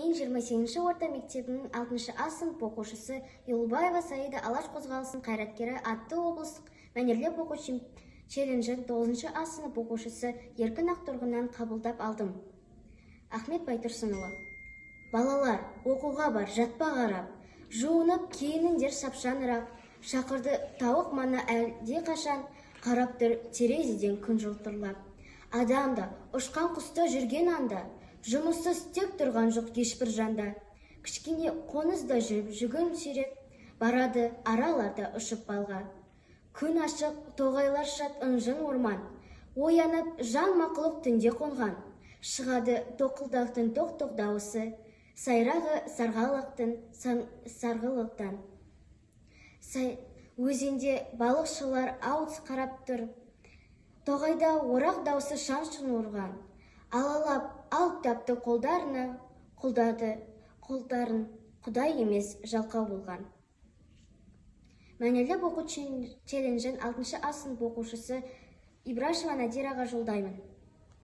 Мен 28-ші орта мектебінің 6-шы А сынып оқушысы Елубаева Саида Алаш қозғалысының қайраткері атты облыстық мәнерлеп оқу челленджін 9-шы А сынып оқушысы Еркін Ақтұрғыннан қабылдап алдым. Ахмет Байтұрсынұлы. Балалар, оқуға бар, жатпа қарап. Жуынып, киініңдер шапшанырақ. Шақырды тауық мана әлде қашан, қарап тұр терезеден күн жылтырлап. Адамда, ұшқан құста жүрген анда, жұмыссыз тек тұрған жоқ ешбір жанда. Кішкене қонызда жүріп, жүгін сүйреп, барады араларда ұшып балға. Күн ашық, тоғайлар шат ынжын орман, оянып, жан мақұлық түнде қонған. Шығады тоқылдақтың тоқ-тоқ дауысы, сайрағы сарғалықтың сарғылықтан. Өзенде балықшылар аут қарап тұр, тоғайда орақ даусы шан-шын ұрған. Алалап, алып тапты қолдарын, Құдай емес жалқау болған. Мәнерлеп оқу челленджін 6-шы А сынып оқушысы Ибрашева Надираға жолдаймын.